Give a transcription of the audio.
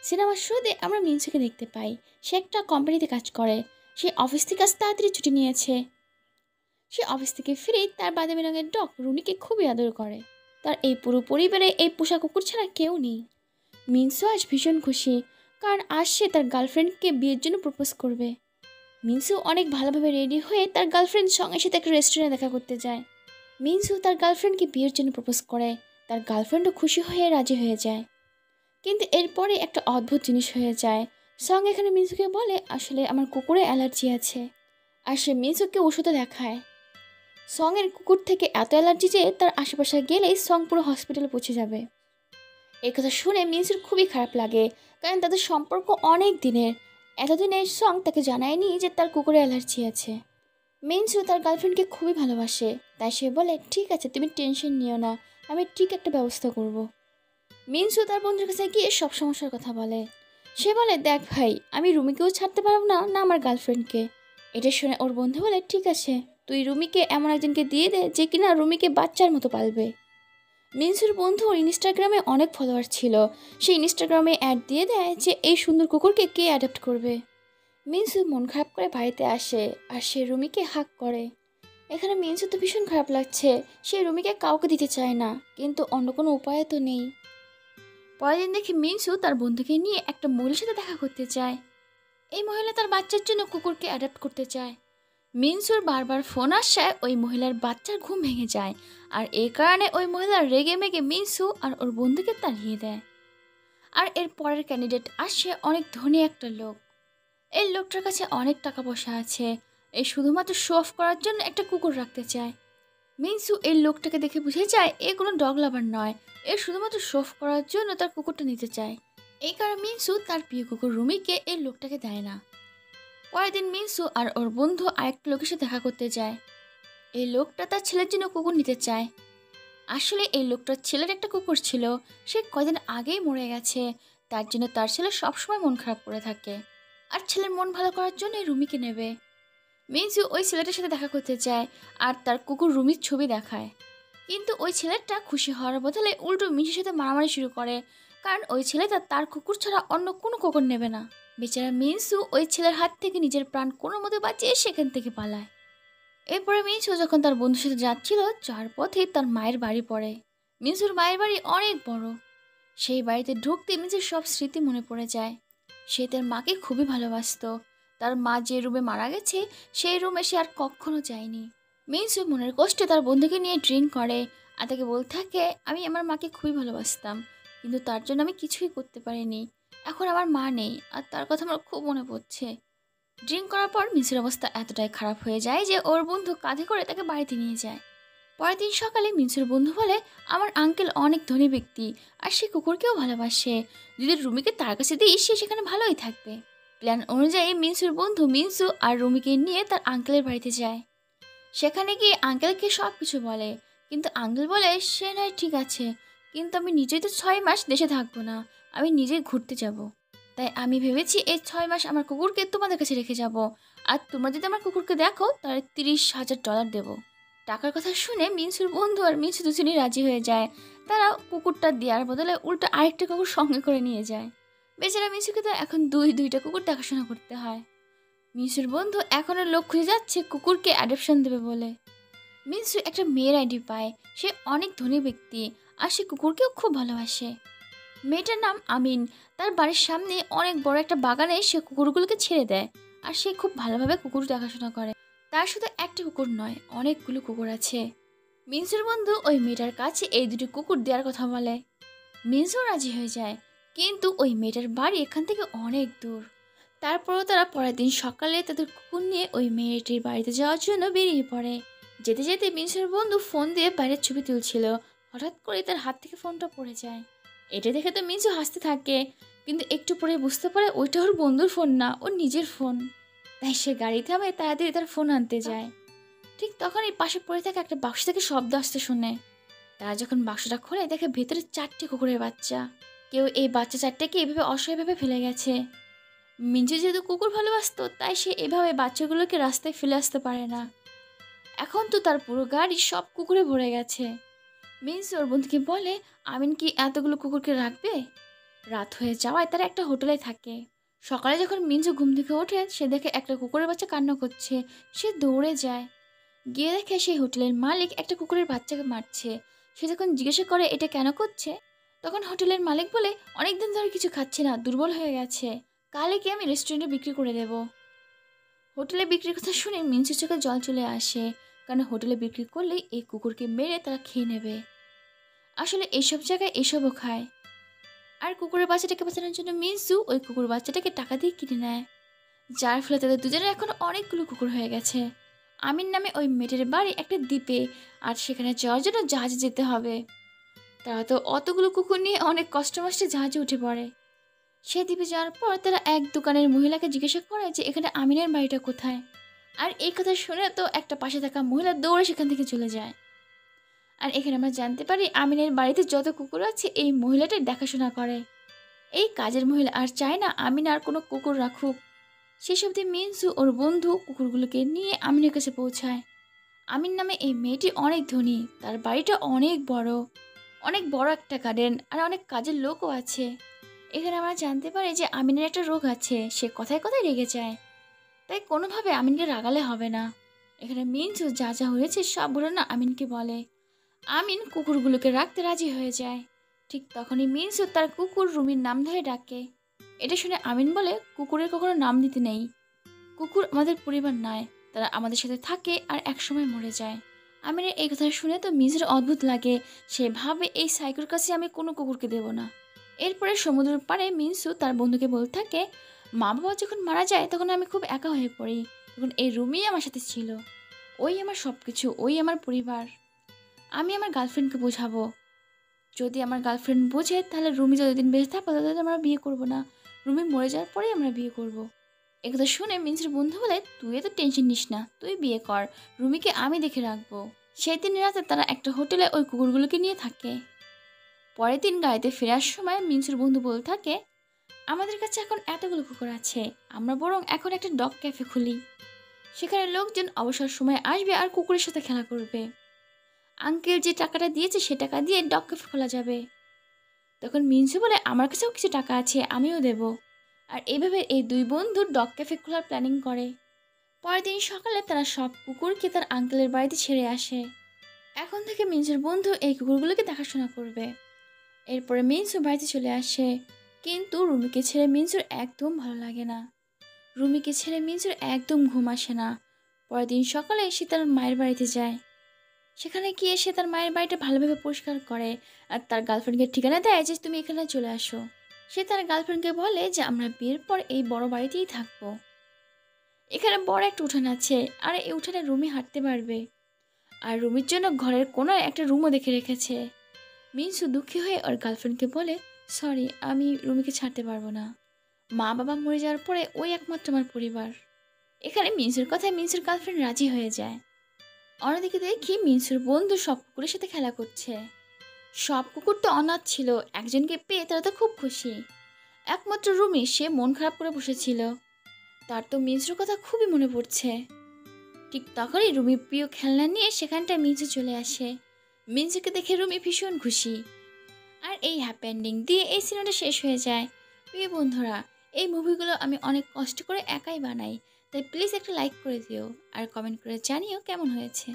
সিনেমার শুরুতে আমরা মিনসুকে দেখতে পাই। সে একটা কোম্পানিতে কাজ করে। সে অফিস থেকে আজ তাড়াতাড়ি ছুটি নিয়েছে। সে অফিস থেকে ফিরেই তার বাদামি রঙের ডগ রুনিকে খুবই আদর করে। তার এই পুরো পরিবারে এই পোষা কুকুর ছাড়া কেউ নেই। মিনসু আজ ভীষণ খুশি, কারণ আজ সে তার গার্লফ্রেন্ডকে বিয়ের জন্য প্রপোজ করবে। মিনসু অনেক ভালোভাবে রেডি হয়ে তার গার্লফ্রেন্ড সঙ্গে সাথে একটা রেস্টুরেন্টে দেখা করতে যায়। মিনসু তার গার্লফ্রেন্ডকে বিয়ের জন্য প্রপোজ করে। তার গার্লফ্রেন্ডও খুশি হয়ে রাজি হয়ে যায়। কিন্তু এরপরে একটা অদ্ভুত জিনিস হয়ে যায়। সং এখানে মিনসুকে বলে আসলে আমার কুকুরে অ্যালার্জি আছে, আর সে মিনসুকে ওষুধে দেখায়। সং এর কুকুর থেকে এত অ্যালার্জি যে তার আশেপাশে গেলেই সং পুরো হসপিটালে পৌঁছে যাবে। এই কথা শুনে মিনসুর খুবই খারাপ লাগে, কারণ তাদের সম্পর্ক অনেক দিনের। এতদিনে সং তাকে জানায়নি যে তার কুকুরে অ্যালার্জি আছে। মিনসু তার গার্লফ্রেন্ডকে খুবই ভালোবাসে, তাই সে বলে ঠিক আছে, তুমি টেনশন নিও না, আমি ঠিক একটা ব্যবস্থা করব। মিনসু তার বন্ধুর কাছে গিয়ে সব সমস্যার কথা বলে। সে বলে দেখ ভাই, আমি রুমিকেও ছাড়তে পারবো না, না আমার গার্লফ্রেন্ডকে। এটা শুনে ওর বন্ধু বলে ঠিক আছে, তুই রুমিকে এমন একজনকে দিয়ে দে যে কিনা রুমিকে বাচ্চার মতো পালবে। মিনসুর বন্ধু ওর ইনস্টাগ্রামে অনেক ফলোয়ার ছিল। সে ইনস্টাগ্রামে অ্যাড দিয়ে দেয় যে এই সুন্দর কুকুরকে কে অ্যাডাপ্ট করবে। মিনসু মন খারাপ করে বাড়িতে আসে, আর সে রুমিকে হাক করে। এখানে মিনসু তো ভীষণ খারাপ লাগছে। সে রুমিকে কাউকে দিতে চায় না, কিন্তু অন্য কোনো উপায় তো নেই। পরের দিন দেখি মিনসু তার বন্ধুকে নিয়ে একটা মহিলার সাথে দেখা করতে চায়। এই মহিলা তার বাচ্চার জন্য কুকুরকে অ্যাডাপ্ট করতে চায়। মিনসুর বারবার ফোন আসায় ওই মহিলার বাচ্চার ঘুম ভেঙে যায়, আর এই কারণে ওই মহিলা রেগে মেগে মিনসু আর ওর বন্ধুকে তাড়িয়ে দেয়। আর এর পরের ক্যান্ডিডেট আসে অনেক ধনী একটা লোক। এই লোকটার কাছে অনেক টাকা পয়সা আছে। এই শুধুমাত্র শো অফ করার জন্য একটা কুকুর রাখতে চায়। মিনসু এই লোকটাকে দেখে বুঝে যায় এ কোনো ডগ লাভার নয়, এ শুধুমাত্র শো অফ করার জন্য তার কুকুরটা নিতে চায়। এই কারণে মিনসু তার প্রিয় কুকুর রুমিকে এই লোকটাকে দেয় না। পরের দিন মিনসু আর ওর বন্ধু আরেকটা লোকের সাথে দেখা করতে যায়। এই লোকটা তার ছেলের জন্য কুকুর নিতে চায়। আসলে এই লোকটার ছেলের একটা কুকুর ছিল, সে কয়দিন আগেই মরে গেছে। তার জন্য তার ছেলে সবসময় মন খারাপ করে থাকে, আর ছেলের মন ভালো করার জন্য রুমিকে নেবে। মিনসু ওই ছেলেটার সাথে দেখা করতে চায়, আর তার কুকুর রুমির ছবি দেখায়। কিন্তু ওই ছেলেটা খুশি হওয়ার বদলে উল্টো মিনসুর সাথে মারামারি শুরু করে, কারণ ওই ছেলেটা তার কুকুর ছাড়া অন্য কোনো কুকুর নেবে না। বেচারা মিনসু ওই ছেলের হাত থেকে নিজের প্রাণ কোনো মতে বাঁচিয়ে সেখান থেকে পালায়। এরপরে মিনসু যখন তার বন্ধুর সাথে যাচ্ছিল, যার পথে তার মায়ের বাড়ি পড়ে। মিনসুর মায়ের বাড়ি অনেক বড়। সেই বাড়িতে ঢুকতে মিনসুর সব স্মৃতি মনে পড়ে যায়। সে তার মাকে খুবই ভালোবাসতো। তার মা যে রুমে মারা গেছে সেই রুমে সে আর কখনো যায়নি। মিনসু মনের কষ্টে তার বন্ধুকে নিয়ে ড্রিঙ্ক করে, আর তাকে বলতে থাকে আমি আমার মাকে খুবই ভালোবাসতাম, কিন্তু তার জন্য আমি কিছুই করতে পারিনি। এখন আমার মা নেই, আর তার কথা আমার খুব মনে পড়ছে। ড্রিঙ্ক করার পর মিনসুর অবস্থা এতটাই খারাপ হয়ে যায় যে ওর বন্ধু কাঁধে করে তাকে বাড়িতে নিয়ে যায়। পরের দিন সকালে মিনসুর বন্ধু বলে আমার আঙ্কেল অনেক ধনী ব্যক্তি, আর সে কুকুরকেও ভালোবাসে। যদি রুমিকে তার কাছে দিই সে সেখানে ভালোই থাকবে। প্ল্যান অনুযায়ী মিনসুর বন্ধু মিনসু আর রুমিকে নিয়ে তার আঙ্কেলের বাড়িতে যায়। সেখানে গিয়ে আঙ্কেলকে সব কিছু বলে, কিন্তু আঙ্কেল বলে সে নয় ঠিক আছে, কিন্তু আমি নিজেই তো 6 মাস দেশে থাকবো না, আমি নিজেই ঘুরতে যাব। তাই আমি ভেবেছি এই 6 মাস আমার কুকুরকে তোমাদের কাছে রেখে যাব, আর তোমরা যদি আমার কুকুরকে দেখো তাহলে $30,000 দেবো। টাকার কথা শুনে মিনসুর বন্ধু আর মিনসু দুজনেই রাজি হয়ে যায়। তারা কুকুরটা দেওয়ার বদলে উল্টো আরেকটা কুকুর সঙ্গে করে নিয়ে যায়। বেচারা মিনসুকে তো এখন দুইটা কুকুর দেখাশোনা করতে হয়। মিনসুর বন্ধু এখনও লোক খুঁজে যাচ্ছে কুকুরকে অ্যাডপশন দেবে বলে। মিনসু একটা মেয়ের আইডি পায়। সে অনেক ধনী ব্যক্তি, আর সে কুকুরকেও খুব ভালোবাসে। মেয়েটার নাম আমিন। তার বাড়ির সামনে অনেক বড় একটা বাগানে সে কুকুরগুলোকে ছেড়ে দেয়, আর সে খুব ভালোভাবে কুকুর দেখাশোনা করে। তার শুধু একটা কুকুর নয়, অনেকগুলো কুকুর আছে। মিনসুর বন্ধু ওই মেয়েটার কাছে এই দুটো কুকুর দেওয়ার কথা বলে। মিনসু রাজি হয়ে যায়, কিন্তু ওই মেয়েটার বাড়ি এখান থেকে অনেক দূর। তারপরও তারা পরের দিন সকালে তাদের কুকুর নিয়ে ওই মেয়েটির বাড়িতে যাওয়ার জন্য বেরিয়ে পড়ে। যেতে যেতে মিনসুর বন্ধু ফোন দিয়ে বাইরের ছবি তুলছিল। হঠাৎ করে তার হাত থেকে ফোনটা পড়ে যায়। এটা দেখে তো মিনসু হাসতে থাকে, কিন্তু একটু পরে বুঝতে পারে ওইটা ওর বন্ধুর ফোন না, ওর নিজের ফোন। তাই সে গাড়ি থামে, তাড়াতাড়ি তার ফোন আনতে যায়। ঠিক তখনই পাশে পড়ে থাকে একটা বাক্স থেকে শব্দ আসতে শুনে। তারা যখন বাক্সটা খোলে দেখে ভেতরে 4টে কুকুরের বাচ্চা। কেউ এই বাচ্চা 4টেকে এভাবে অসহায়ভাবে ফেলে গেছে। মিনসু যেহেতু কুকুর ভালোবাসতো, তাই সে এভাবে বাচ্চাগুলোকে রাস্তায় ফেলে আসতে পারে না। এখন তো তার পুরো গাড়ি সব কুকুরে ভরে গেছে। মিনসু ওর বন্ধুকে বলে আমিন কি এতগুলো কুকুরকে রাখবে? রাত হয়ে যাওয়ায় তারা একটা হোটেলে থাকে। সকালে যখন মিঞ্জু ঘুম থেকে ওঠে সে দেখে একটা কুকুরের বাচ্চা কান্না করছে। সে দৌড়ে যায়, গিয়ে দেখে সেই হোটেলের মালিক একটা কুকুরের বাচ্চাকে মারছে। সে যখন জিজ্ঞাসা করে এটা কেন করছে, তখন হোটেলের মালিক বলে অনেক দিন ধরে কিছু খাচ্ছে না, দুর্বল হয়ে গেছে, কাল একে আমি রেস্টুরেন্টে বিক্রি করে দেব। হোটেলে বিক্রির কথা শুনে মিঞ্জুর চোখে জল চলে আসে, কারণ হোটেলে বিক্রি করলেই এই কুকুরকে মেরে তারা খেয়ে নেবে। আসলে এইসব জায়গায় এসবও খায়। আর কুকুরের বাচ্চাটাকে বাঁচানোর জন্য মিঞ্জু ওই কুকুর বাচ্চাটাকে টাকা দিয়ে কিনে নেয়, যার ফলে তাদের দুজনের এখন অনেকগুলো কুকুর হয়ে গেছে। আমিন নামে ওই মেয়েটার বাড়ি একটা দ্বীপে, আর সেখানে যাওয়ার জন্য জাহাজে যেতে হবে। তারা তো অতগুলো কুকুর নিয়ে অনেক কষ্ট মষ্টে জাহাজে উঠে পড়ে। সে দ্বীপে যাওয়ার পর তারা এক দোকানের মহিলাকে জিজ্ঞাসা করে যে এখানে আমিনের বাড়িটা কোথায়। আর এই কথা শুনে তো একটা পাশে থাকা মহিলা দৌড়ে সেখান থেকে চলে যায়। আর এখানে আমরা জানতে পারি আমিনের বাড়িতে যত কুকুর আছে এই মহিলাটাই দেখাশোনা করে। এই কাজের মহিলা আর চায় না আমিন আর কোনো কুকুর রাখুক। সেসব দিয়ে মিনসু ওর বন্ধু কুকুরগুলোকে নিয়ে আমিনের কাছে পৌঁছায়। আমিন নামে এই মেয়েটি অনেক ধনী, তার বাড়িটা অনেক বড় একটা গার্ডেন, আর অনেক কাজের লোকও আছে। এখানে আমরা জানতে পারি যে আমিনের একটা রোগ আছে, সে কথায় কথায় রেগে যায়, তাই কোনোভাবে আমিনকে রাগালে হবে না। এখানে মিনসু যা যা হয়েছে সব ঘটনা আমিনকে বলে। আমিন কুকুরগুলোকে রাখতে রাজি হয়ে যায়। ঠিক তখনই মিনসু তার কুকুর রুমির নাম ধরে ডাকে। এটা শুনে আমিন বলে কুকুরের কখনো নাম দিতে নেই, কুকুর আমাদের পরিবার নয়, তারা আমাদের সাথে থাকে আর একসময় মরে যায়। আমিনের এই কথা শুনে তো মিনসুর অদ্ভুত লাগে, সে ভাবে এই সাইকোর কাছে আমি কোনো কুকুরকে দেব না। এরপরে সমুদ্রের পাড়ে মিনসু তার বন্ধুকে বলতে থাকে, মা বাবা যখন মারা যায় তখন আমি খুব একা হয়ে পড়ি, তখন এই রুমি আমার সাথে ছিল, ওই আমার সব কিছু, ওই আমার পরিবার। আমি আমার গার্লফ্রেন্ডকে বোঝাবো, যদি আমার গার্লফ্রেন্ড বোঝে তাহলে রুমি যতদিন বেঁচে থাকবো ততদিন আমরা বিয়ে করব না, রুমি মরে যাওয়ার পরেই আমরা বিয়ে করব। একথা শুনে মিনসুর বন্ধু বলে, তুই এত টেনশন নিস না, তুই বিয়ে কর, রুমিকে আমি দেখে রাখবো। সেই দিন রাতে তারা একটা হোটেলে ওই কুকুরগুলোকে নিয়ে থাকে। পরের দিন গাড়িতে ফেরার সময় মিনসুর বন্ধু বলতে থাকে, আমাদের কাছে এখন এতগুলো কুকুর আছে, আমরা বরং এখন একটা ডগ ক্যাফে খুলি, সেখানে লোকজন অবসর সময় আসবে আর কুকুরের সাথে খেলা করবে। আঙ্কেল যে টাকাটা দিয়েছে সে টাকা দিয়ে ডগ ক্যাফে খোলা যাবে। তখন মিনসু বলে, আমার কাছেও কিছু টাকা আছে, আমিও দেব। আর এইভাবে এই দুই বন্ধু ডগ ক্যাফে খোলার প্ল্যানিং করে। পরের দিন সকালে তারা সব কুকুরকে তার আঙ্কেলের বাড়িতে ছেড়ে আসে। এখন থেকে মিনসুর বন্ধু এই কুকুরগুলোকে দেখাশোনা করবে। এরপরে মিনসু বাড়িতে চলে আসে, কিন্তু রুমিকে ছেড়ে মিনসুর একদম ভালো লাগে না। রুমিকে ছেড়ে মিনসুর একদম ঘুম আসে না। পরের দিন সকালে সে তার মায়ের বাড়িতে যায়। সেখানে গিয়ে সে তার মায়ের বাড়িটা ভালোভাবে পরিষ্কার করে আর তার গার্লফ্রেন্ডকে ঠিকানা দেয় যে তুমি এখানে চলে আসো। সে তার গার্লফ্রেন্ডকে বলে যে আমরা বিয়ের পর এই বড় বাড়িতেই থাকবো। এখানে বড় একটা উঠান আছে, আর এই উঠানে রুমি হাঁটতে পারবে, আর রুমির জন্য ঘরের কোনায় একটা রুমও দেখে রেখেছে। মিনসু দুঃখী হয়ে ওর গার্লফ্রেন্ডকে বলে, সরি, আমি রুমিকে ছাড়তে পারবো না, মা বাবা মরে যাওয়ার পরে ওই একমাত্র আমার পরিবার। এখানে মিনসুর কথায় মিনসুর গার্লফ্রেন্ড রাজি হয়ে যায়। অন্যদিকে দেখি মিনসুর বন্ধু সব কুকুরের সাথে খেলা করছে। সব কুকুর তো অনাথ ছিল, একজনকে পেয়ে তারা তো খুব খুশি। একমাত্র রুমি, সে মন খারাপ করে বসেছিল, তার তো মিনসুর কথা খুবই মনে পড়ছে। ঠিক তখনই রুমি প্রিয় খেলনা নিয়ে সেখানটায় মিনসু চলে আসে। মিনসুকে দেখে রুমি ভীষণ খুশি। আর এই হ্যাপি এন্ডিং দিয়ে এই সিনেমাটা শেষ হয়ে যায়। প্রিয় বন্ধুরা, এই মুভিগুলো আমি অনেক কষ্ট করে একাই বানাই, তাই প্লিজ একটা লাইক করে দিও আর কমেন্ট করে জানিও কেমন হয়েছে।